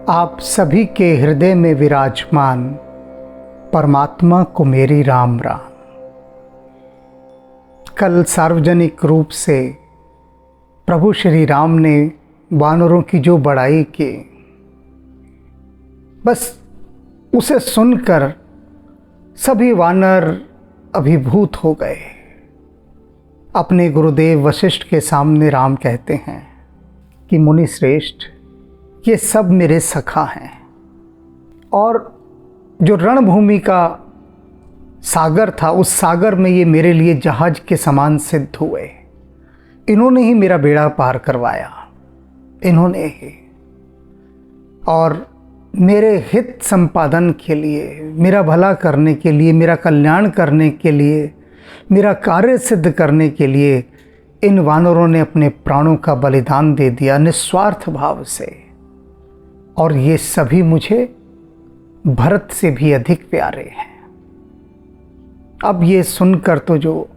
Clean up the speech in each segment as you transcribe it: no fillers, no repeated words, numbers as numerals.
आप सभी के हृदय में विराजमान परमात्मा को मेरी राम राम। कल सार्वजनिक रूप से प्रभु श्री राम ने वानरों की जो बड़ाई की, बस उसे सुनकर सभी वानर अभिभूत हो गए। अपने गुरुदेव वशिष्ठ के सामने राम कहते हैं कि मुनि श्रेष्ठ, ये सब मेरे सखा हैं और जो रणभूमि का सागर था, उस सागर में ये मेरे लिए जहाज के समान सिद्ध हुए। इन्होंने ही मेरा बेड़ा पार करवाया, इन्होंने ही। और मेरे हित संपादन के लिए, मेरा भला करने के लिए, मेरा कल्याण करने के लिए, मेरा कार्य सिद्ध करने के लिए इन वानरों ने अपने प्राणों का बलिदान दे दिया निस्वार्थ भाव से। और ये सभी मुझे भरत से भी अधिक प्यारे हैं। अब ये सुनकर तो जो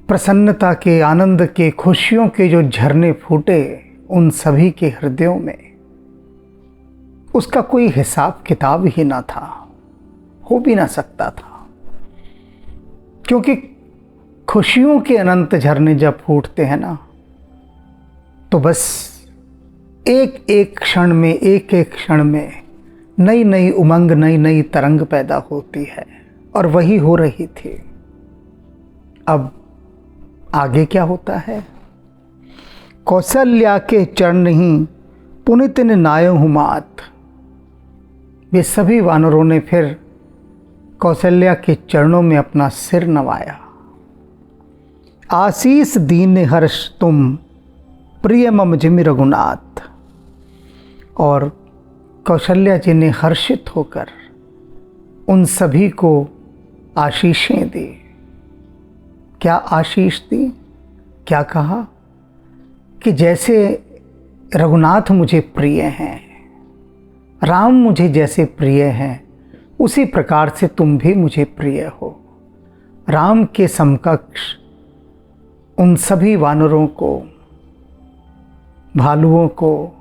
प्रसन्नता के, आनंद के, खुशियों के जो झरने फूटे उन सभी के हृदयों में, उसका कोई हिसाब किताब ही ना था, हो भी ना सकता था। क्योंकि खुशियों के अनंत झरने जब फूटते हैं ना, तो बस एक एक क्षण में, एक एक क्षण में नई नई उमंग, नई नई तरंग पैदा होती है। और वही हो रही थी। अब आगे क्या होता है? कौशल्या के चरण ही पुनित नायो हुमात। ये सभी वानरों ने फिर कौशल्या के चरणों में अपना सिर नवाया। आशीष दीन हर्ष तुम प्रिय मम जिमि रघुनाथ। और कौशल्या जी ने हर्षित होकर उन सभी को आशीषें दी। क्या आशीष दी? क्या कहा कि जैसे रघुनाथ मुझे प्रिय हैं, राम मुझे जैसे प्रिय हैं, उसी प्रकार से तुम भी मुझे प्रिय हो। राम के समकक्ष उन सभी वानरों को, भालुओं को,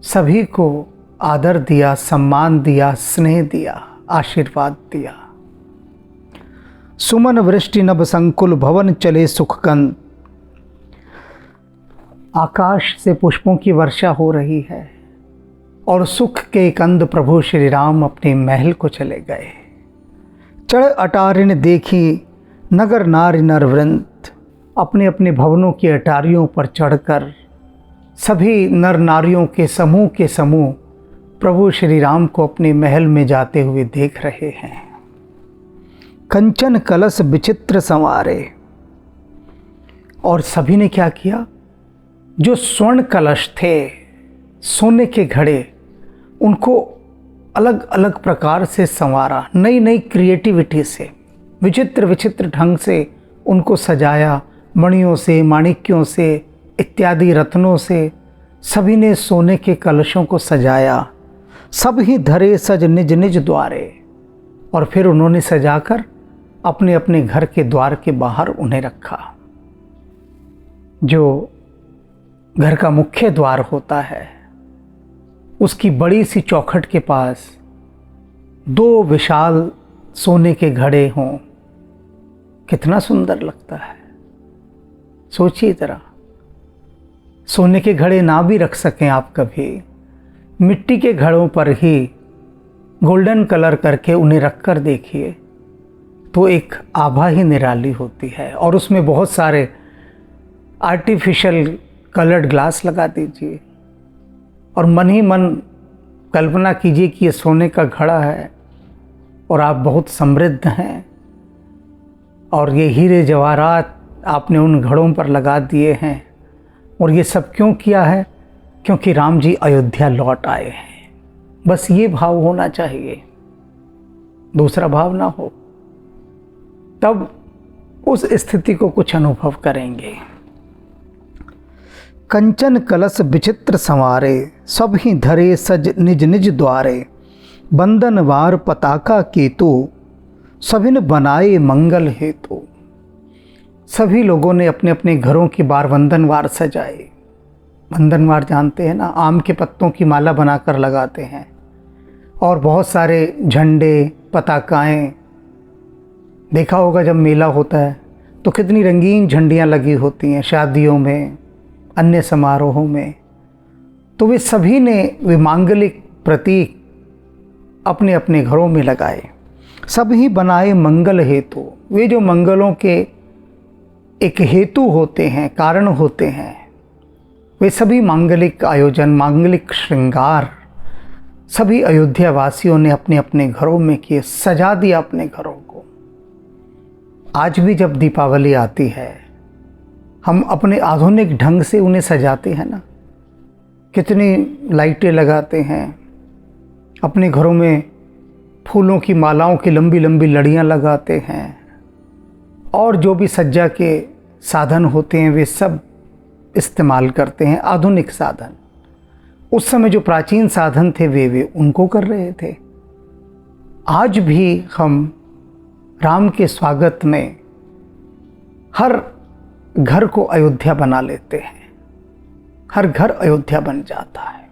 सभी को आदर दिया, सम्मान दिया, स्नेह दिया, आशीर्वाद दिया। सुमन वृष्टि नभ संकुल भवन चले सुखकंद। आकाश से पुष्पों की वर्षा हो रही है और सुख के कंद प्रभु श्री राम अपने महल को चले गए। चढ़ अटारिन देखी नगर नारी नर वृंद। अपने अपने भवनों की अटारियों पर चढ़कर सभी नर नारियों के समूह प्रभु श्री राम को अपने महल में जाते हुए देख रहे हैं। कंचन कलश विचित्र संवारे। और सभी ने क्या किया? जो स्वर्ण कलश थे, सोने के घड़े, उनको अलग अलग प्रकार से संवारा, नई नई क्रिएटिविटी से, विचित्र विचित्र ढंग से उनको सजाया। मणियों से, माणिक्यों से, इत्यादि रत्नों से सभी ने सोने के कलशों को सजाया। सब ही धरे सज निज निज द्वारे। और फिर उन्होंने सजाकर अपने अपने घर के द्वार के बाहर उन्हें रखा। जो घर का मुख्य द्वार होता है, उसकी बड़ी सी चौखट के पास दो विशाल सोने के घड़े हों। कितना सुंदर लगता है। सोचिए जरा, सोने के घड़े ना भी रख सकें आप कभी, मिट्टी के घड़ों पर ही गोल्डन कलर करके उन्हें रख कर देखिए, तो एक आभा ही निराली होती है। और उसमें बहुत सारे आर्टिफिशियल कलर्ड ग्लास लगा दीजिए और मन ही मन कल्पना कीजिए कि ये सोने का घड़ा है और आप बहुत समृद्ध हैं और ये हीरे जवाहरात आपने उन घड़ों पर लगा दिए हैं। और ये सब क्यों किया है? क्योंकि राम जी अयोध्या लौट आए हैं। बस ये भाव होना चाहिए, दूसरा भाव ना हो, तब उस स्थिति को कुछ अनुभव करेंगे। कंचन कलश विचित्र संवारे, सब ही धरे सज निज निज द्वारे। बंदन वार पताका केतु, सभिन बनाए मंगल हेतु। सभी लोगों ने अपने अपने घरों की बार वंदनवार सजाए। बंधनवार जानते हैं ना, आम के पत्तों की माला बनाकर लगाते हैं और बहुत सारे झंडे पताकाएं, देखा होगा जब मेला होता है तो कितनी रंगीन झंडियाँ लगी होती हैं, शादियों में, अन्य समारोहों में। तो वे सभी ने वे मांगलिक प्रतीक अपने अपने घरों में लगाए। सभी बनाए मंगल हेतु। वे जो मंगलों के एक हेतु होते हैं, कारण होते हैं, वे सभी मांगलिक आयोजन, मांगलिक श्रृंगार सभी अयोध्या वासियों ने अपने अपने घरों में किए, सजा दिया अपने घरों को। आज भी जब दीपावली आती है हम अपने आधुनिक ढंग से उन्हें सजाते हैं ना, कितनी लाइटें लगाते हैं, अपने घरों में फूलों की मालाओं की लंबी लंबी लड़ियां लगाते हैं और जो भी सज्जा के साधन होते हैं वे सब इस्तेमाल करते हैं, आधुनिक साधन। उस समय जो प्राचीन साधन थे वे उनको कर रहे थे। आज भी हम राम के स्वागत में हर घर को अयोध्या बना लेते हैं, हर घर अयोध्या बन जाता है।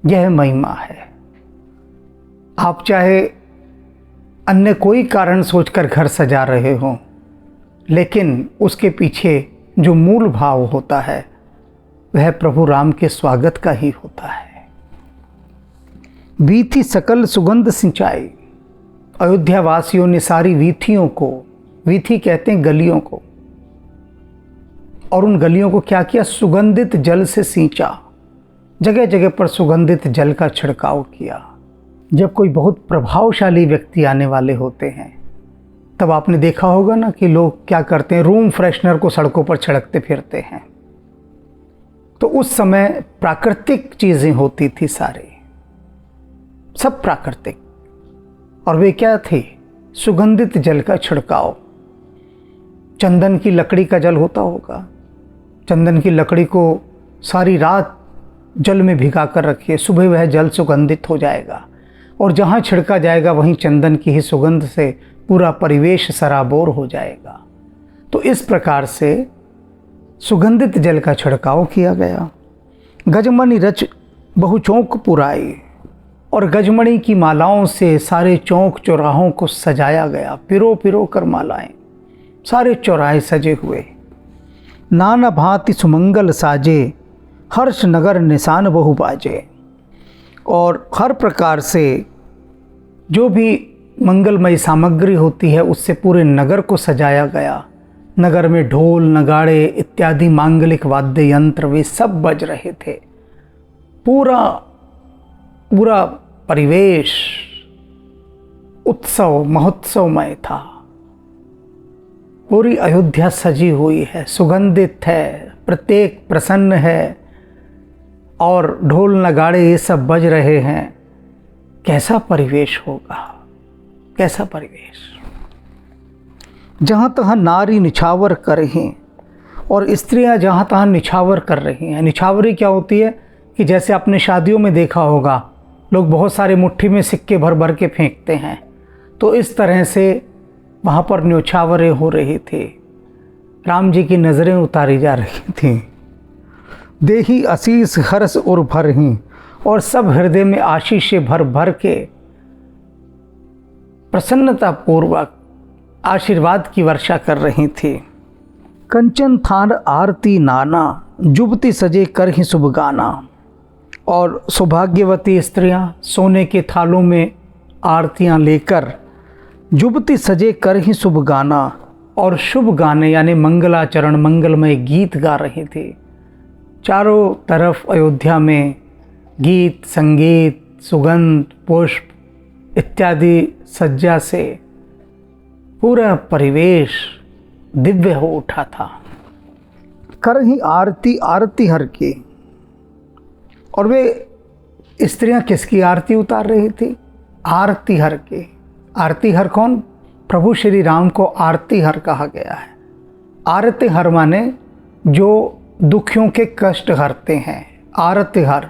यह महिमा है। आप चाहे अन्य कोई कारण सोचकर घर सजा रहे हों, लेकिन उसके पीछे जो मूल भाव होता है वह प्रभु राम के स्वागत का ही होता है। वीथी सकल सुगंध सिंचाई। अयोध्या वासियों ने सारी वीथियों को, वीथी कहते हैं गलियों को, और उन गलियों को क्या किया? सुगंधित जल से सींचा। जगह जगह पर सुगंधित जल का छिड़काव किया। जब कोई बहुत प्रभावशाली व्यक्ति आने वाले होते हैं तब आपने देखा होगा ना कि लोग क्या करते हैं, रूम फ्रेशनर को सड़कों पर छिड़कते फिरते हैं। तो उस समय प्राकृतिक चीज़ें होती थी, सारी सब प्राकृतिक, और वे क्या थे? सुगंधित जल का छिड़काव। चंदन की लकड़ी का जल होता होगा, चंदन की लकड़ी को सारी रात जल में भिगा कर रखिए, सुबह वह जल सुगंधित हो जाएगा और जहाँ छिड़का जाएगा वहीं चंदन की ही सुगंध से पूरा परिवेश सराबोर हो जाएगा। तो इस प्रकार से सुगंधित जल का छिड़काव किया गया। गजमणि रच बहु चौक पुराई। और गजमणि की मालाओं से सारे चौक चौराहों को सजाया गया, पिरो पिरो कर मालाएं, सारे चौराहे सजे हुए। नाना भांति सुमंगल साजे, हर्ष नगर निशान बहु बाजे। और हर प्रकार से जो भी मंगलमयी सामग्री होती है उससे पूरे नगर को सजाया गया। नगर में ढोल नगाड़े इत्यादि मांगलिक वाद्य यंत्र वे सब बज रहे थे। पूरा पूरा परिवेश उत्सव महोत्सवमय था। पूरी अयोध्या सजी हुई है, सुगंधित है, प्रत्येक प्रसन्न है और ढोल नगाड़े ये सब बज रहे हैं। कैसा परिवेश होगा, कैसा परिवेश। जहाँ तहाँ नारी निछावर करें, और स्त्रियाँ जहाँ तहाँ निछावर कर रही हैं। निछावरी क्या होती है कि जैसे आपने शादियों में देखा होगा, लोग बहुत सारे मुट्ठी में सिक्के भर भर के फेंकते हैं, तो इस तरह से वहाँ पर न्योछावरें हो रही थी। राम जी की नज़रें उतारी जा रही थीं। देही आशीष हर्ष और भर ही, और सब हृदय में आशीष भर भर के प्रसन्नता पूर्वक आशीर्वाद की वर्षा कर रही थी। कंचन थान आरती नाना, जुबती सजे कर ही शुभ गाना। और सौभाग्यवती स्त्रियां सोने के थालों में आरतियां लेकर जुबती सजे कर ही शुभ गाना, और शुभ गाने यानी मंगलाचरण मंगलमय गीत गा रही थी। चारों तरफ अयोध्या में गीत संगीत सुगंध पुष्प इत्यादि सज्जा से पूरा परिवेश दिव्य हो उठा था। कर ही आरती आरती हर की। और वे स्त्रियां किसकी आरती उतार रही थी? आरती हर की। आरती हर कौन? प्रभु श्री राम को आरती हर कहा गया है। आरती हर माने जो दुखियों के कष्ट हरते हैं, आरती हर।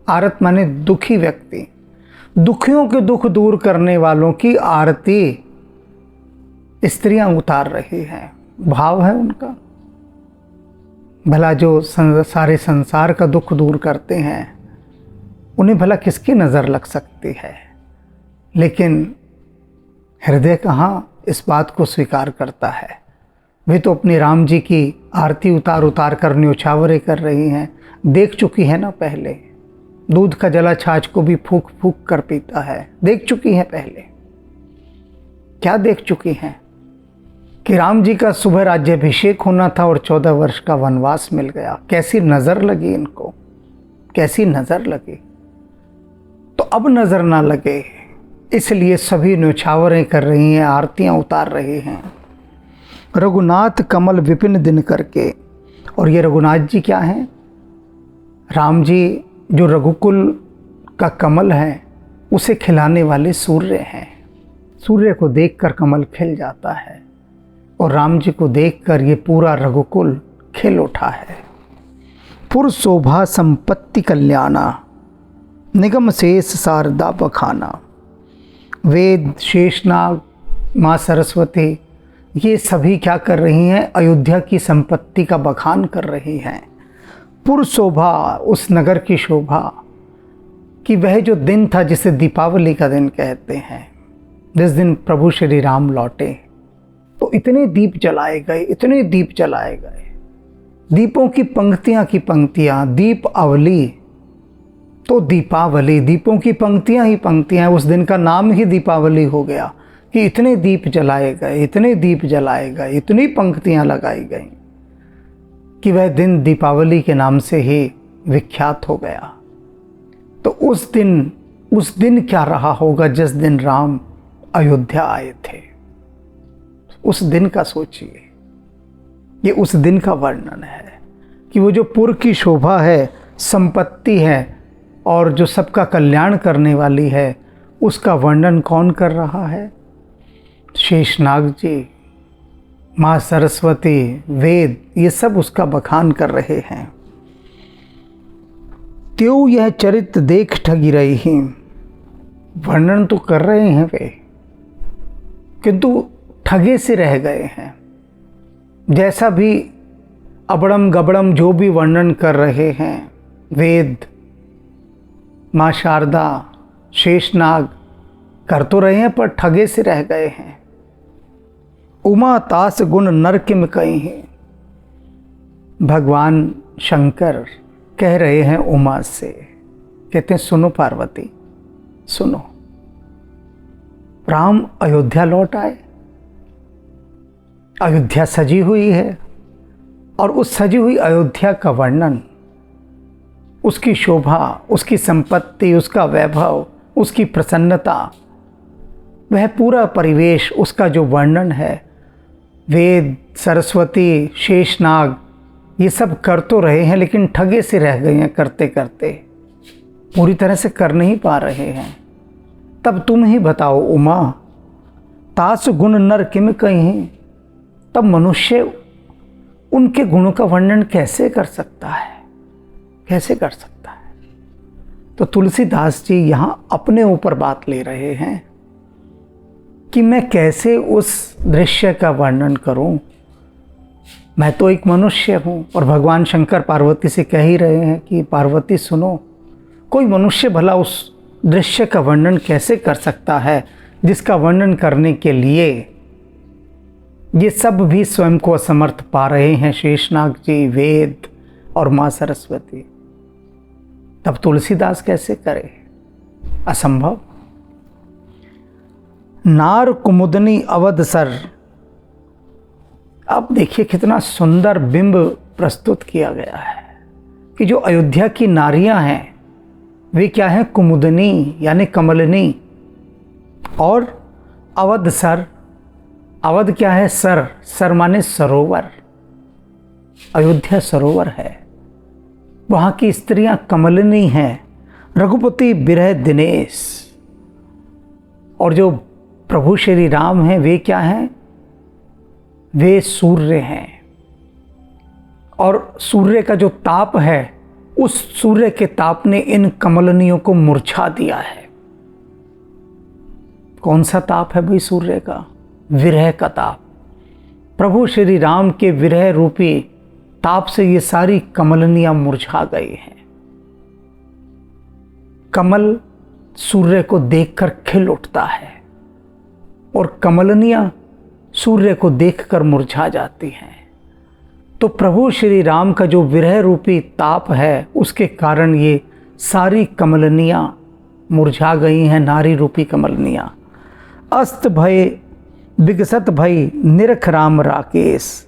आरत माने दुखी व्यक्ति, दुखियों के दुख दूर करने वालों की आरती स्त्रियां उतार रही हैं। भाव है उनका। भला जो सारे संसार का दुख दूर करते हैं उन्हें भला किसकी नज़र लग सकती है, लेकिन हृदय कहाँ इस बात को स्वीकार करता है। वे तो अपने राम जी की आरती उतार उतार कर न्योछावरे कर रही हैं। देख चुकी है ना पहले, दूध का जला छाछ को भी फूक फूक कर पीता है। देख चुकी हैं पहले। क्या देख चुकी हैं? कि राम जी का सुबह राज्याभिषेक होना था और 14 वर्ष का वनवास मिल गया। कैसी नज़र लगी इनको, कैसी नज़र लगी। तो अब नज़र ना लगे इसलिए सभी न्योछावरें कर रही हैं, आरतियां उतार रही हैं। रघुनाथ कमल विपिन दिन करके, और ये रघुनाथ जी क्या हैं? राम जी जो रघुकुल का कमल है उसे खिलाने वाले सूर्य हैं। सूर्य को देखकर कमल खिल जाता है और राम जी को देखकर ये पूरा रघुकुल खिल उठा है। पुर शोभा संपत्ति कल्याणा, निगम शेष शारदा बखाना। वेद, शेषनाग, माँ सरस्वती ये सभी क्या कर रही हैं? अयोध्या की संपत्ति का बखान कर रही हैं। पुर शोभा, उस नगर की शोभा, कि वह जो दिन था जिसे दीपावली का दिन कहते हैं, जिस दिन प्रभु श्री राम लौटे, तो इतने दीप जलाए गए, इतने दीप जलाए गए। दीपों की पंक्तियाँ, दीप अवली तो दीपावली, दीपों की पंक्तियाँ ही पंक्तियाँ। उस दिन का नाम ही दीपावली हो गया कि इतने दीप जलाए गए, इतने दीप जलाए गए, इतनी पंक्तियाँ लगाई गई कि वह दिन दीपावली के नाम से ही विख्यात हो गया। तो उस दिन क्या रहा होगा जिस दिन राम अयोध्या आए थे? उस दिन का सोचिए। ये उस दिन का वर्णन है कि वो जो पुर की शोभा है, संपत्ति है और जो सबका कल्याण करने वाली है, उसका वर्णन कौन कर रहा है? शेषनाग जी, माँ सरस्वती, वेद, ये सब उसका बखान कर रहे हैं। त्यों यह चरित देख ठगी रही ही, वर्णन तो कर रहे हैं वे, किंतु ठगे से रह गए हैं। जैसा भी अबड़म गबड़म जो भी वर्णन कर रहे हैं, वेद, माँ शारदा, शेषनाग कर तो रहे हैं पर ठगे से रह गए हैं। उमा तास गुण नर किम कहीं, भगवान शंकर कह रहे हैं उमा से, कहते हैं सुनो पार्वती सुनो, राम अयोध्या लौट आए, अयोध्या सजी हुई है और उस सजी हुई अयोध्या का वर्णन, उसकी शोभा, उसकी संपत्ति, उसका वैभव, उसकी प्रसन्नता, वह पूरा परिवेश, उसका जो वर्णन है, वेद, सरस्वती, शेषनाग ये सब कर तो रहे हैं लेकिन ठगे से रह गए हैं। करते करते पूरी तरह से कर नहीं पा रहे हैं। तब तुम ही बताओ उमा, तास गुण नर किम कहीं, तब मनुष्य उनके गुणों का वर्णन कैसे कर सकता है, कैसे कर सकता है? तो तुलसीदास जी यहाँ अपने ऊपर बात ले रहे हैं कि मैं कैसे उस दृश्य का वर्णन करूं। मैं तो एक मनुष्य हूं। और भगवान शंकर पार्वती से कह ही रहे हैं कि पार्वती सुनो, कोई मनुष्य भला उस दृश्य का वर्णन कैसे कर सकता है जिसका वर्णन करने के लिए ये सब भी स्वयं को असमर्थ पा रहे हैं, शेषनाग जी, वेद और माँ सरस्वती। तब तुलसीदास कैसे करे? असंभव। नार कुमुदनी अवध सर। अब देखिए कितना सुंदर बिंब प्रस्तुत किया गया है कि जो अयोध्या की नारियां हैं वे क्या हैं? कुमुदनी यानी कमलनी, और अवध सर। अवध क्या है? सर, सर माने सरोवर। अयोध्या सरोवर है, वहाँ की स्त्रियां कमलनी हैं। रघुपति बिरह दिनेश, और जो प्रभु श्री राम हैं वे क्या हैं? वे सूर्य हैं। और सूर्य का जो ताप है, उस सूर्य के ताप ने इन कमलनियों को मुरझा दिया है। कौन सा ताप है भाई सूर्य का? विरह का ताप। प्रभु श्री राम के विरह रूपी ताप से ये सारी कमलनियां मुरझा गई हैं। कमल सूर्य को देखकर खिल उठता है और कमलनियां सूर्य को देखकर मुरझा जाती हैं। तो प्रभु श्री राम का जो विरह रूपी ताप है, उसके कारण ये सारी कमलनियां मुरझा गई हैं, नारी रूपी कमलनियां। अस्त भय विगसत भई निरख राम राकेश।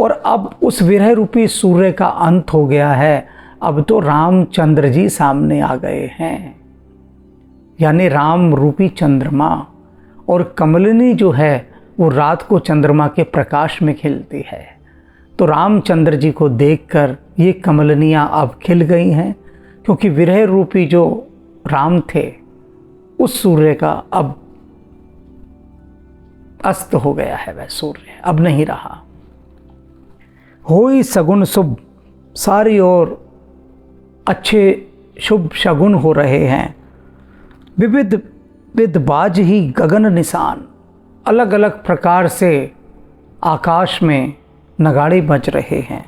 और अब उस विरह रूपी सूर्य का अंत हो गया है। अब तो रामचंद्र जी सामने आ गए हैं, यानी राम रूपी चंद्रमा। और कमलिनी जो है वो रात को चंद्रमा के प्रकाश में खिलती है। तो रामचंद्र जी को देखकर ये कमलनियां अब खिल गई हैं, क्योंकि विरह रूपी जो राम थे उस सूर्य का अब अस्त हो गया है। वह सूर्य अब नहीं रहा। होई सगुन शुभ, सारी ओर अच्छे शुभ शगुन हो रहे हैं। विविध विद बाज ही गगन निशान, अलग अलग प्रकार से आकाश में नगाड़े बज रहे हैं।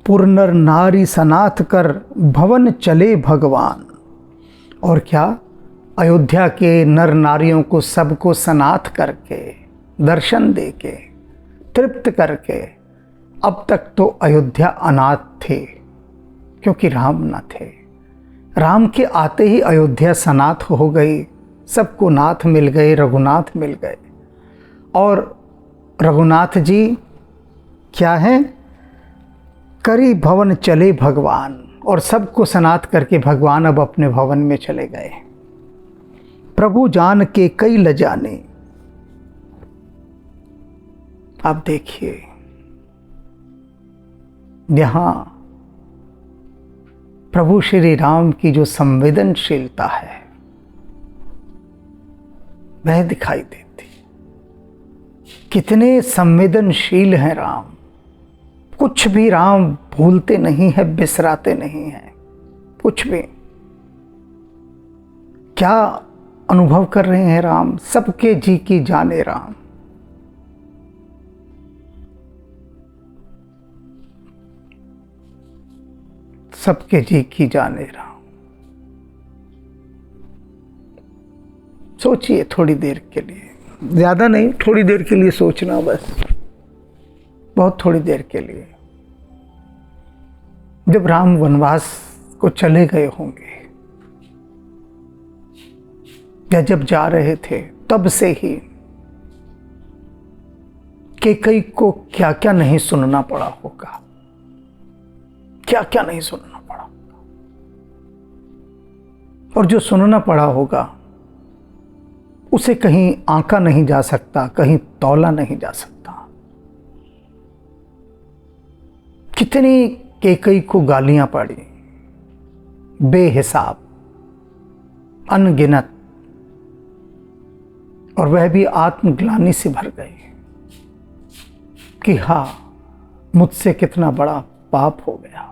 पुरनर नारी सनाथ कर भवन चले भगवान। और क्या, अयोध्या के नर नारियों को सबको सनाथ करके, दर्शन देके, तृप्त करके, अब तक तो अयोध्या अनाथ थे क्योंकि राम न थे। राम के आते ही अयोध्या सनाथ हो गई, सबको नाथ मिल गए, रघुनाथ मिल गए। और रघुनाथ जी क्या हैं? करी भवन चले भगवान। और सबको सनाथ करके भगवान अब अपने भवन में चले गए। प्रभु जान के कई लजाने। आप देखिए, यहां प्रभु श्री राम की जो संवेदनशीलता है वह दिखाई देती। कितने संवेदनशील हैं राम। कुछ भी राम भूलते नहीं है, बिसराते नहीं हैं कुछ भी। क्या अनुभव कर रहे हैं राम? सबके जी की जाने राम। सबके जी की जाने राम। सोचिए थोड़ी देर के लिए, ज्यादा नहीं, थोड़ी देर के लिए सोचना बस, बहुत थोड़ी देर के लिए। जब राम वनवास को चले गए होंगे या जब जा रहे थे, तब से ही कैकेयी को क्या क्या नहीं सुनना पड़ा होगा, क्या क्या नहीं सुनना पड़ा होगा। और जो सुनना पड़ा होगा उसे कहीं आंका नहीं जा सकता, कहीं तौला नहीं जा सकता। कितनी कैकेयी को गालियां पड़ी, बेहिसाब, अनगिनत, और वह भी आत्मग्लानि से भर गई कि हाँ, मुझसे कितना बड़ा पाप हो गया।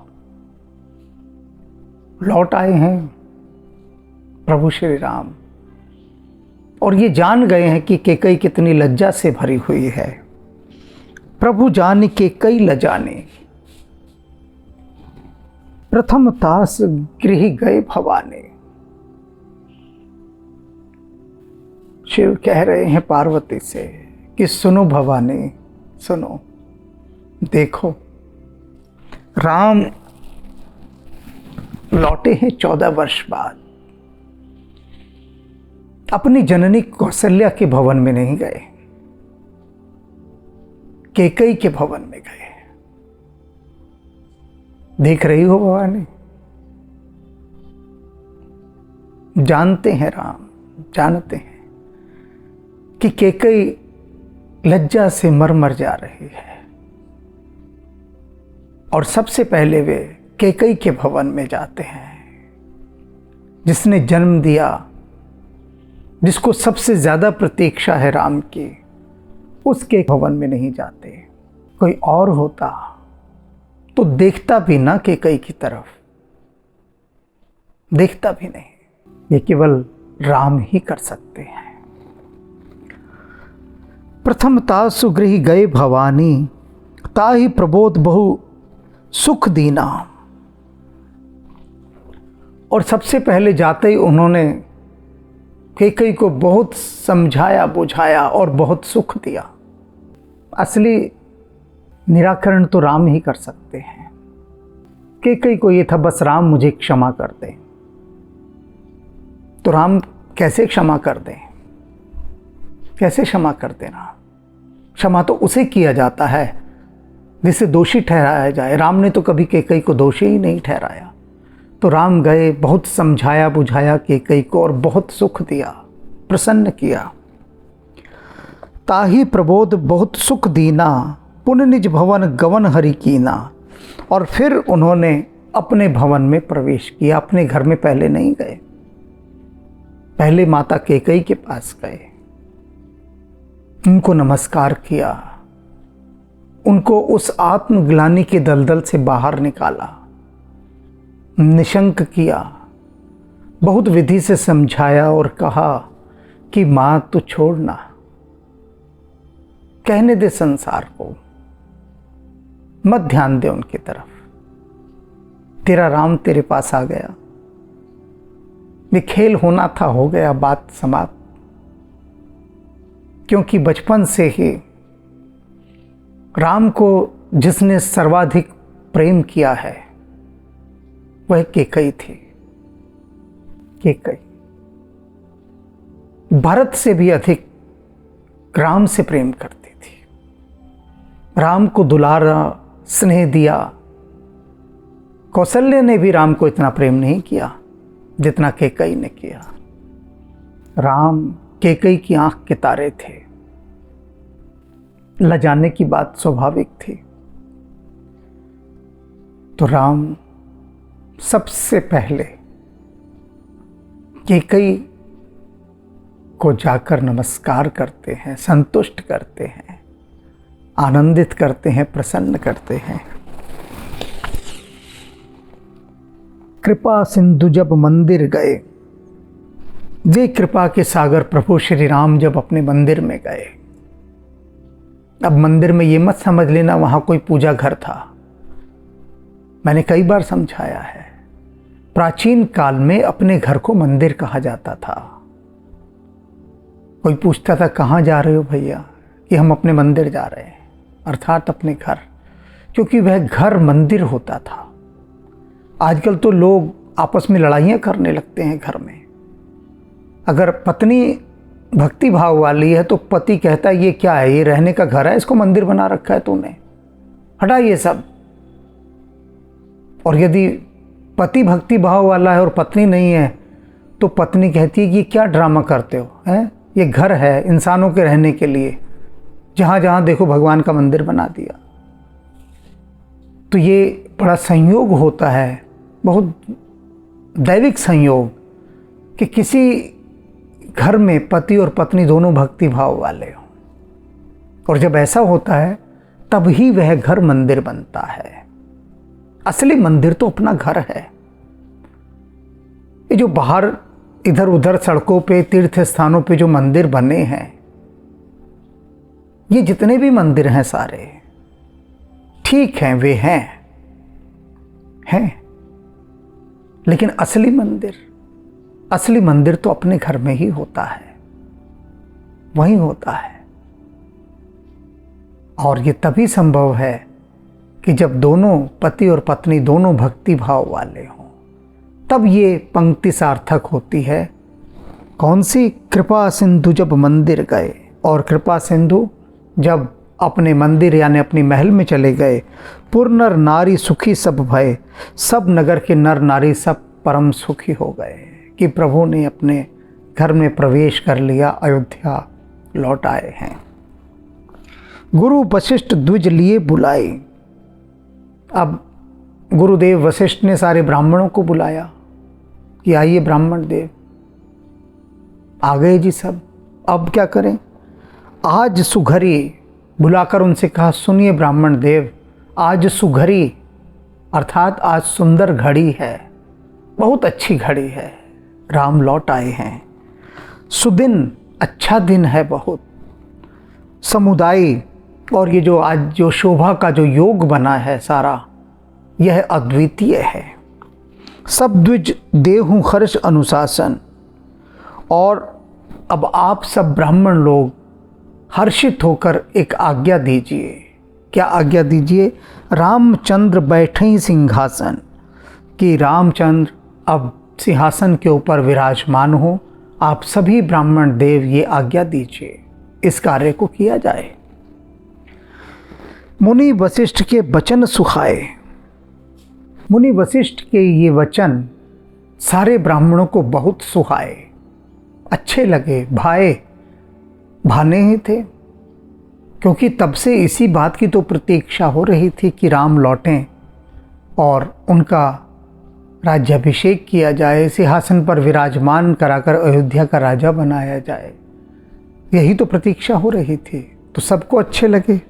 लौट आए हैं प्रभु श्री राम और ये जान गए हैं कि कैकेयी कितनी लज्जा से भरी हुई है। प्रभु जान कैकेयी लजाने, प्रथम तास गृह गए भवानी। शिव कह रहे हैं पार्वती से कि सुनो भवानी, सुनो, देखो राम लौटे हैं 14 वर्ष बाद। अपनी जननी कौशल्या के भवन में नहीं गए, कैकेयी के भवन में गए। देख रही हो भवानी, जानते हैं राम, जानते हैं कि कैकेयी लज्जा से मर मर जा रही है। और सबसे पहले वे कैकेयी के भवन में जाते हैं, जिसने जन्म दिया, जिसको सबसे ज्यादा प्रतीक्षा है राम की, उसके भवन में नहीं जाते। कोई और होता तो देखता भी ना कैकेयी की तरफ, देखता भी नहीं। ये केवल राम ही कर सकते हैं। प्रथमता सुगृह गए भवानी, ताहि प्रबोध बहु सुख दीना। और सबसे पहले जाते ही उन्होंने कैकेयी को बहुत समझाया बुझाया और बहुत सुख दिया। असली निराकरण तो राम ही कर सकते हैं। कैकेयी को ये था बस राम मुझे क्षमा कर दे। तो राम कैसे क्षमा कर दें? कैसे क्षमा कर देना? क्षमा तो उसे किया जाता है जिसे दोषी ठहराया जाए। राम ने तो कभी कैकेयी को दोषी ही नहीं ठहराया। तो राम गए, बहुत समझाया बुझाया कैकेयी को और बहुत सुख दिया, प्रसन्न किया। ताहि प्रबोध बहुत सुख दीना, पुन निज भवन गवन हरि कीना। और फिर उन्होंने अपने भवन में प्रवेश किया। अपने घर में पहले नहीं गए, पहले माता कैकेयी के पास गए, उनको नमस्कार किया, उनको उस आत्मग्लानि के दलदल से बाहर निकाला, निशंक किया, बहुत विधि से समझाया और कहा कि मां तू छोड़ना, कहने दे संसार को, मत ध्यान दे उनकी तरफ। तेरा राम तेरे पास आ गया, ये खेल होना था हो गया, बात समाप्त। क्योंकि बचपन से ही राम को जिसने सर्वाधिक प्रेम किया है वह कैकेयी थी। कैकेयी भरत से भी अधिक राम से प्रेम करती थी। राम को दुलारा, स्नेह दिया। कौशल्य ने भी राम को इतना प्रेम नहीं किया जितना कैकेयी ने किया। राम कैकेयी की आंख के तारे थे। लजाने की बात स्वाभाविक थी। तो राम सबसे पहले कैकेयी को जाकर नमस्कार करते हैं, संतुष्ट करते हैं, आनंदित करते हैं, प्रसन्न करते हैं। कृपा सिंधु जब मंदिर गए, वे कृपा के सागर प्रभु श्री राम जब अपने मंदिर में गए। अब मंदिर में ये मत समझ लेना वहां कोई पूजा घर था। मैंने कई बार समझाया है, प्राचीन काल में अपने घर को मंदिर कहा जाता था। कोई पूछता था कहाँ जा रहे हो भैया, कि हम अपने मंदिर जा रहे हैं, अर्थात अपने घर, क्योंकि वह घर मंदिर होता था। आजकल तो लोग आपस में लड़ाइयाँ करने लगते हैं घर में। अगर पत्नी भक्ति भाव वाली है तो पति कहता है ये क्या है, ये रहने का घर है, इसको मंदिर बना रखा है तूने, हटा ये सब। और यदि पति भक्ति भाव वाला है और पत्नी नहीं है तो पत्नी कहती है कि ये क्या ड्रामा करते हो, हैं? ये घर है इंसानों के रहने के लिए, जहाँ जहाँ देखो भगवान का मंदिर बना दिया। तो ये बड़ा संयोग होता है, बहुत दैविक संयोग, कि किसी घर में पति और पत्नी दोनों भक्ति भाव वाले हों। और जब ऐसा होता है तब ही वह घर मंदिर बनता है। असली मंदिर तो अपना घर है। ये जो बाहर इधर उधर सड़कों पे, तीर्थ स्थानों पे जो मंदिर बने हैं, ये जितने भी मंदिर हैं सारे ठीक हैं, वे हैं, लेकिन असली मंदिर तो अपने घर में ही होता है, वहीं होता है। और ये तभी संभव है कि जब दोनों पति और पत्नी दोनों भक्ति भाव वाले हों, तब ये पंक्ति सार्थक होती है। कौन सी? कृपा सिंधु जब मंदिर गए। और कृपा सिंधु जब अपने मंदिर यानी अपनी महल में चले गए, पुर नर नारी सुखी सब भय, सब नगर के नर नारी सब परम सुखी हो गए कि प्रभु ने अपने घर में प्रवेश कर लिया, अयोध्या लौट आए हैं। गुरु वशिष्ठ द्विज लिए बुलाए। अब गुरुदेव वशिष्ठ ने सारे ब्राह्मणों को बुलाया कि आइए ब्राह्मण देव। आ गए जी सब। अब क्या करें? आज सुघरी बुलाकर उनसे कहा, सुनिए ब्राह्मण देव, आज सुघरी अर्थात आज सुंदर घड़ी है, बहुत अच्छी घड़ी है, राम लौट आए हैं। सुदिन अच्छा दिन है बहुत। समुदाय और ये जो आज जो शोभा का जो योग बना है सारा, यह अद्वितीय है। सब द्विज देहु खर्च अनुशासन। और अब आप सब ब्राह्मण लोग हर्षित होकर एक आज्ञा दीजिए। क्या आज्ञा दीजिए? रामचंद्र बैठे सिंहासन, कि रामचंद्र अब सिंहासन के ऊपर विराजमान हो। आप सभी ब्राह्मण देव ये आज्ञा दीजिए, इस कार्य को किया जाए। मुनि वशिष्ठ के वचन सुहाए। मुनि वशिष्ठ के ये वचन सारे ब्राह्मणों को बहुत सुहाए, अच्छे लगे, भाने ही थे, क्योंकि तब से इसी बात की तो प्रतीक्षा हो रही थी कि राम लौटें और उनका राज्याभिषेक किया जाए, सिंहासन पर विराजमान कराकर अयोध्या का राजा बनाया जाए। यही तो प्रतीक्षा हो रही थी, तो सबको अच्छे लगे।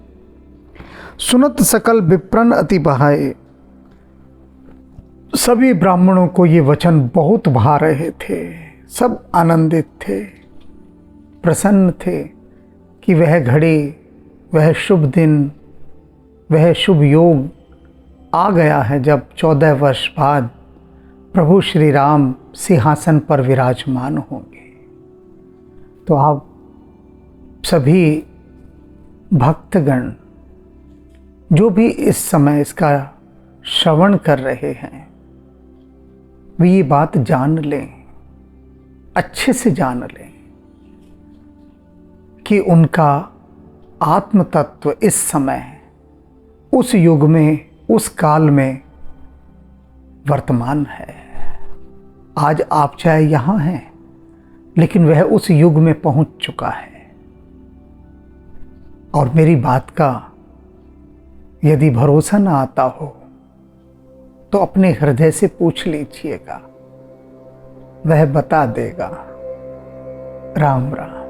सुनत सकल विप्रन अति बहाए। सभी ब्राह्मणों को ये वचन बहुत भा रहे थे, सब आनंदित थे, प्रसन्न थे कि वह घड़ी, वह शुभ दिन, वह शुभ योग आ गया है जब 14 वर्ष बाद प्रभु श्री राम सिंहासन पर विराजमान होंगे। तो आप सभी भक्तगण जो भी इस समय इसका श्रवण कर रहे हैं, वे ये बात जान लें, अच्छे से जान लें कि उनका आत्म तत्व इस समय, उस युग में, उस काल में वर्तमान है। आज आप चाहे यहाँ हैं, लेकिन वह उस युग में पहुंच चुका है। और मेरी बात का यदि भरोसा ना आता हो तो अपने हृदय से पूछ लीजिएगा, वह बता देगा। राम राम।